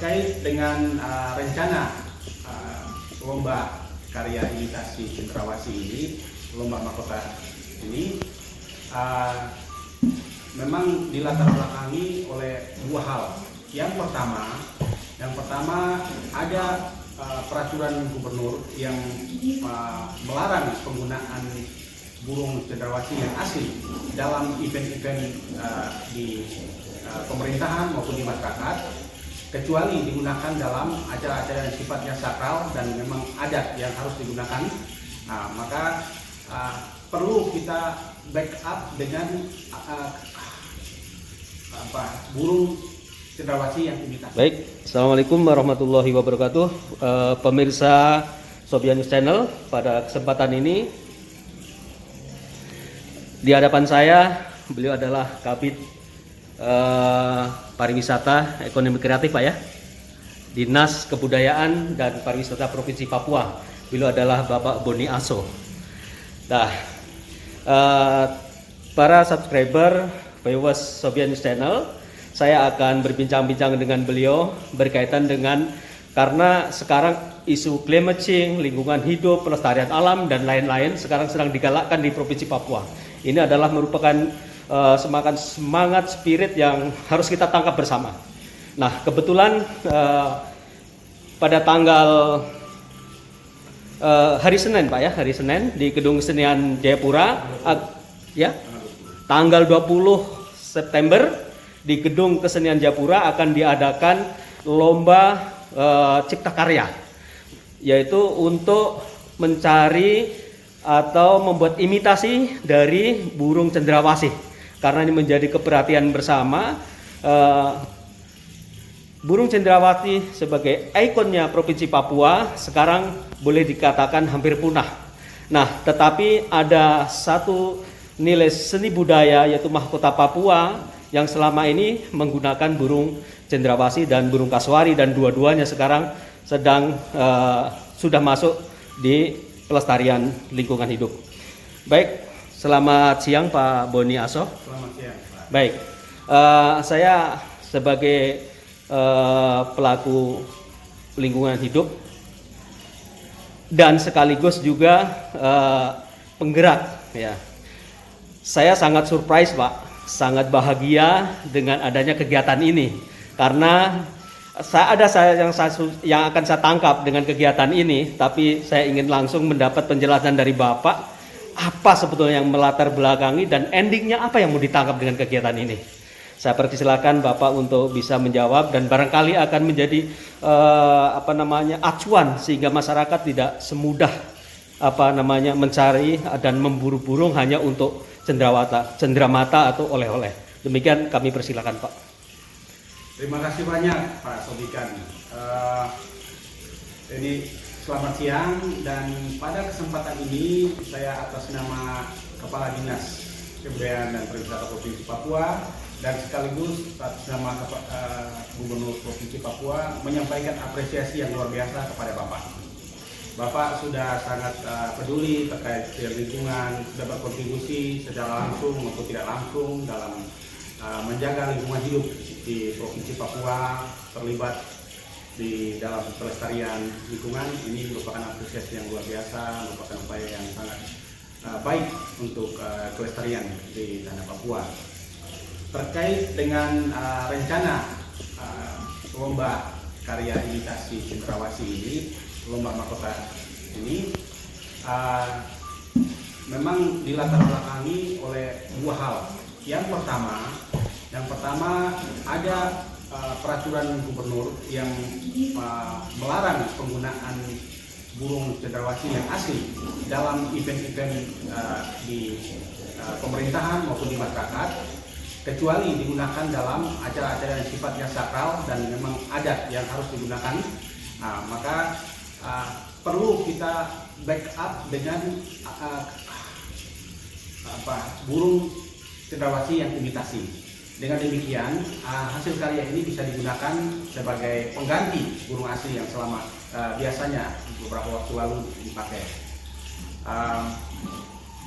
terkait dengan rencana lomba karya imitasi cendrawasih ini, lomba mahkota ini memang dilatar belakangi oleh dua hal. Yang pertama ada peraturan gubernur yang melarang penggunaan burung cendrawasih yang asli dalam event-event di pemerintahan maupun di masyarakat, kecuali digunakan dalam acara-acara yang sifatnya sakral dan memang adat yang harus digunakan. Maka perlu kita backup dengan burung cendrawasih yang imitasi. Baik, assalamualaikum warahmatullahi wabarakatuh. Pemirsa Sobian News Channel, pada kesempatan ini di hadapan saya beliau adalah Kabid Pariwisata Ekonomi Kreatif, Pak ya, Dinas Kebudayaan dan Pariwisata Provinsi Papua. Beliau adalah Bapak Boni Aso. Nah, para subscriber viewers Sobian News Channel, saya akan berbincang-bincang dengan beliau berkaitan dengan, karena sekarang isu climate change, lingkungan hidup, pelestarian alam dan lain-lain sekarang sedang digalakkan di Provinsi Papua. Ini adalah merupakan semangat spirit yang harus kita tangkap bersama. Nah, kebetulan pada tanggal hari Senin, Pak ya, hari Senin di Gedung Kesenian Jayapura, ya, tanggal 20 September di Gedung Kesenian Jayapura akan diadakan lomba cipta karya, yaitu untuk mencari atau membuat imitasi dari burung cendrawasih. Karena ini menjadi keperhatian bersama, burung cendrawasih sebagai ikonnya Provinsi Papua sekarang boleh dikatakan hampir punah. Nah, tetapi ada satu nilai seni budaya yaitu mahkota Papua yang selama ini menggunakan burung cendrawasih dan burung kasuari, dan dua-duanya sekarang sedang sudah masuk di pelestarian lingkungan hidup. Baik, selamat siang Pak Boni Aso. Selamat siang, Pak. Baik, saya sebagai pelaku lingkungan hidup dan sekaligus juga penggerak, ya. Saya sangat surprise, Pak. Sangat bahagia dengan adanya kegiatan ini, karena yang akan saya tangkap dengan kegiatan ini, tapi saya ingin langsung mendapat penjelasan dari Bapak apa sebetulnya yang melatar belakangi dan endingnya apa yang mau ditangkap dengan kegiatan ini. Saya persilakan Bapak untuk bisa menjawab dan barangkali akan menjadi acuan sehingga masyarakat tidak semudah mencari dan memburu burung hanya untuk cendramata atau oleh-oleh. Demikian kami persilakan, Pak. Terima kasih banyak Pak Sobikan. Ini selamat siang, dan pada kesempatan ini saya atas nama Kepala Dinas Kebudayaan dan Pariwisata Provinsi Papua dan sekaligus atas nama Gubernur Provinsi Papua menyampaikan apresiasi yang luar biasa kepada Bapak. Bapak sudah sangat peduli terkait lingkungan, sudah berkontribusi secara langsung maupun tidak langsung dalam menjaga lingkungan hidup di Provinsi Papua, terlibat di dalam pelestarian lingkungan. Ini merupakan apresiasi yang luar biasa, merupakan upaya yang sangat baik untuk kelestarian di tanah Papua. Terkait dengan rencana lomba karya imitasi cendrawasih ini, lomba mahkota ini memang dilatar belakangi oleh dua hal. Yang pertama ada peraturan gubernur yang melarang penggunaan burung cendrawasih yang asli dalam event-event di pemerintahan maupun di masyarakat, kecuali digunakan dalam acara-acara yang sifatnya sakral dan memang adat yang harus digunakan. Maka perlu kita backup dengan burung cendrawasih yang imitasi. Dengan demikian, hasil karya ini bisa digunakan sebagai pengganti burung asli yang selama biasanya beberapa waktu lalu dipakai.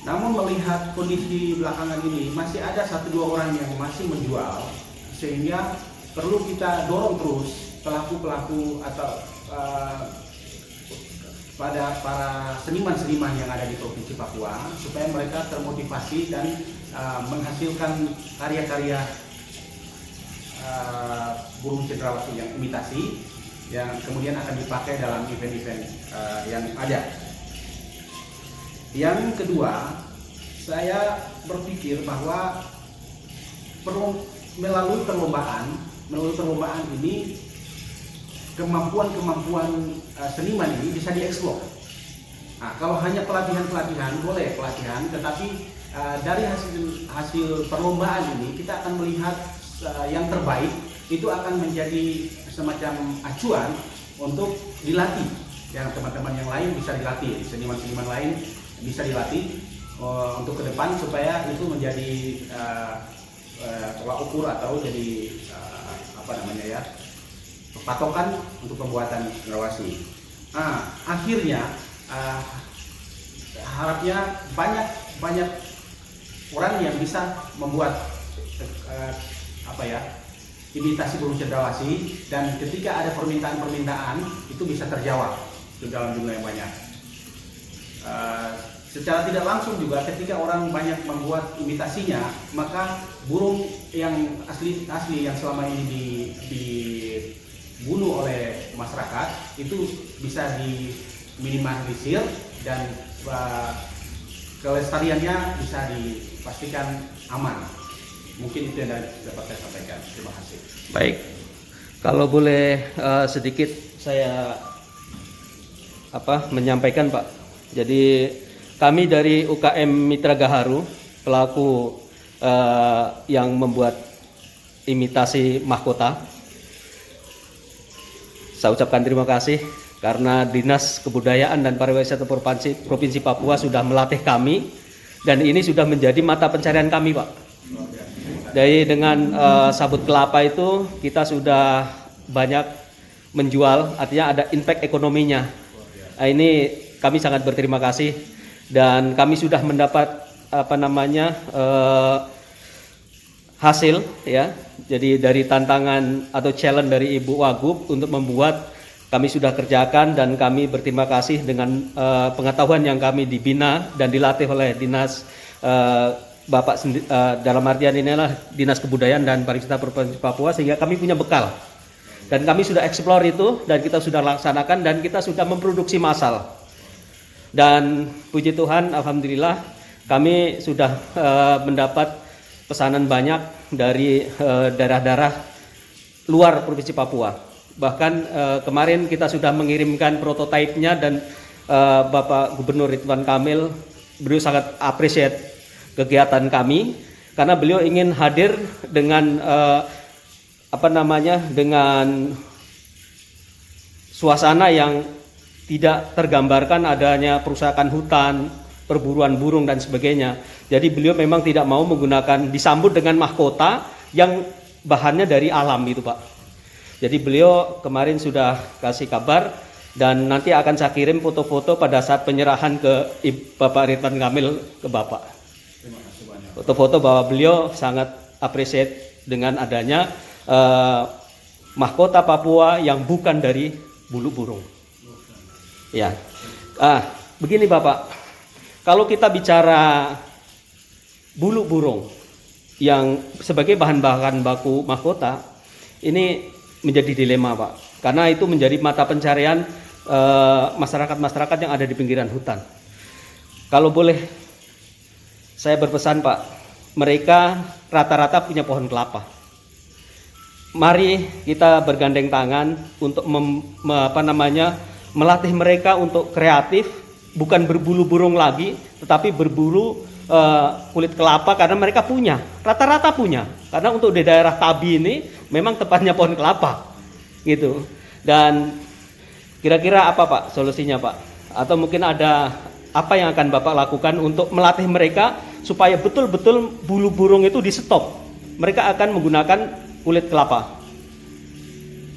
Namun melihat kondisi belakangan ini, masih ada 1-2 orang yang masih menjual, sehingga perlu kita dorong terus pelaku-pelaku atau pada para seniman-seniman yang ada di Provinsi Papua supaya mereka termotivasi dan menghasilkan karya-karya burung cendrawasih yang imitasi yang kemudian akan dipakai dalam event-event yang ada. Yang kedua, saya berpikir bahwa melalui perlombaan ini kemampuan seniman ini bisa dieksplor. Nah, kalau hanya pelatihan boleh pelatihan, tetapi dari hasil perlombaan ini kita akan melihat yang terbaik itu akan menjadi semacam acuan untuk dilatih. Yang teman-teman yang lain bisa dilatih, seniman-seniman lain bisa dilatih untuk ke depan supaya itu menjadi tolak ukur atau jadi patokan untuk pembuatan cendrawasih. Nah, akhirnya harapnya banyak orang yang bisa membuat imitasi burung cendrawasih, dan ketika ada permintaan itu bisa terjawab dalam jumlah yang banyak. Secara tidak langsung juga ketika orang banyak membuat imitasinya, maka burung yang asli yang selama ini dibunuh oleh masyarakat itu bisa diminimalisir dan kelestariannya bisa dipastikan aman. Mungkin itu yang dapat saya sampaikan. Terima kasih. Baik, kalau boleh sedikit saya menyampaikan, Pak. Jadi kami dari UKM Mitra Gaharu, pelaku yang membuat imitasi mahkota, saya ucapkan terima kasih karena Dinas Kebudayaan dan Pariwisata Provinsi Papua sudah melatih kami, dan ini sudah menjadi mata pencarian kami, Pak. Jadi dengan sabut kelapa itu kita sudah banyak menjual, artinya ada impact ekonominya. Nah, ini kami sangat berterima kasih, dan kami sudah mendapat hasil ya. Jadi dari tantangan atau challenge dari Ibu Wagub untuk membuat, kami sudah kerjakan, dan kami berterima kasih dengan pengetahuan yang kami dibina dan dilatih oleh Dinas Bapak dalam artian inilah Dinas Kebudayaan dan Pariwisata Provinsi Papua, sehingga kami punya bekal. Dan kami sudah eksplor itu, dan kita sudah laksanakan, dan kita sudah memproduksi massal. Dan puji Tuhan, alhamdulillah kami sudah mendapat pesanan banyak dari daerah-daerah luar Provinsi Papua. Bahkan kemarin kita sudah mengirimkan prototipenya, dan Bapak Gubernur Ridwan Kamil, beliau sangat appreciate kegiatan kami karena beliau ingin hadir dengan dengan suasana yang tidak tergambarkan adanya perusakan hutan, perburuan burung dan sebagainya. Jadi beliau memang tidak mau menggunakan, disambut dengan mahkota yang bahannya dari alam itu, Pak. Jadi beliau kemarin sudah kasih kabar, dan nanti akan saya kirim foto-foto pada saat penyerahan ke Bapak Ridwan Kamil ke Bapak. Foto-foto bahwa beliau sangat appreciate dengan adanya mahkota Papua yang bukan dari bulu burung. Ya, begini Bapak, kalau kita bicara bulu burung yang sebagai bahan baku mahkota, ini menjadi dilema, Pak, karena itu menjadi mata pencarian masyarakat-masyarakat yang ada di pinggiran hutan. Kalau boleh saya berpesan, Pak, mereka rata-rata punya pohon kelapa. Mari kita bergandeng tangan untuk melatih mereka untuk kreatif, bukan berbulu burung lagi, tetapi berbulu kulit kelapa, karena mereka punya, rata-rata punya. Karena untuk di daerah Tabi ini memang tepatnya pohon kelapa, gitu. Dan kira-kira apa, Pak, solusinya, Pak? Atau mungkin ada apa yang akan Bapak lakukan untuk melatih mereka supaya betul-betul bulu burung itu di stop? Mereka akan menggunakan kulit kelapa.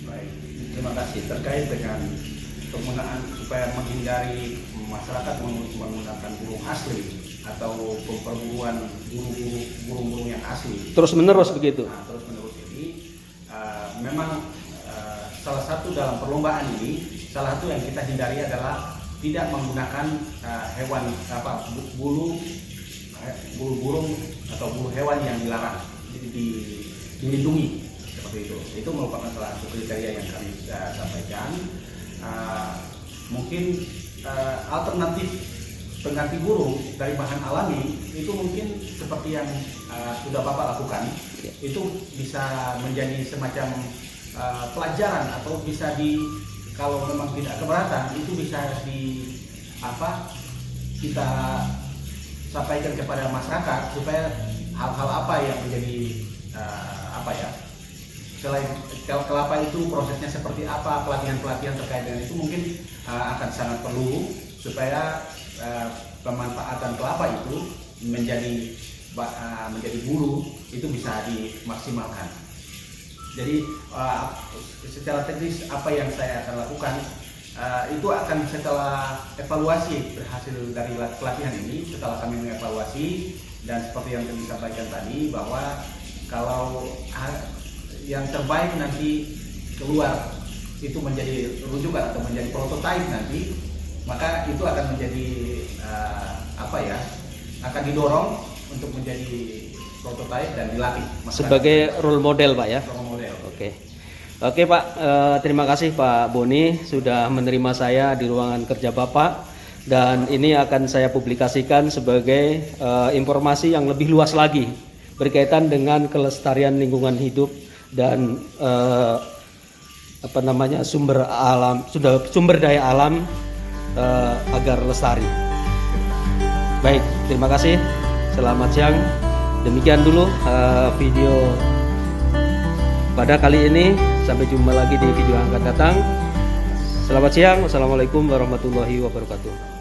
Baik, terima kasih. Terkait dengan penggunaan supaya menghindari masyarakat menggunakan burung asli atau perburuan burung-burung yang asli. Terus menerus begitu. Nah, terus menerus ini memang salah satu dalam perlombaan ini, salah satu yang kita hindari adalah tidak menggunakan hewan bulu burung atau bulu hewan yang dilarang, jadi dilindungi seperti itu. Itu merupakan salah satu kriteria yang kami sampaikan. Mungkin alternatif pengganti burung dari bahan alami itu mungkin seperti yang sudah Bapak lakukan, itu bisa menjadi semacam pelajaran, atau bisa kalau memang tidak keberatan, itu bisa kita sampaikan kepada masyarakat supaya hal-hal apa yang menjadi selain kelapa itu prosesnya seperti apa, pelatihan-pelatihan terkait dengan itu mungkin akan sangat perlu supaya pemanfaatan kelapa itu menjadi bulu itu bisa dimaksimalkan. Jadi secara teknis apa yang saya akan lakukan itu akan setelah evaluasi berhasil dari pelatihan ini, setelah kami mengevaluasi dan seperti yang disampaikan tadi bahwa kalau yang terbaik nanti keluar itu menjadi rujukan atau menjadi prototipe nanti, maka itu akan menjadi akan didorong untuk menjadi prototipe dan dilatih sebagai role model, Pak ya. Role model. Oke Pak, terima kasih Pak Boni sudah menerima saya di ruangan kerja Bapak, dan ini akan saya publikasikan sebagai informasi yang lebih luas lagi berkaitan dengan kelestarian lingkungan hidup dan sumber daya alam agar lestari. Baik, terima kasih. Selamat siang. Demikian dulu video pada kali ini. Sampai jumpa lagi di video yang akan datang. Selamat siang. Wassalamualaikum warahmatullahi wabarakatuh.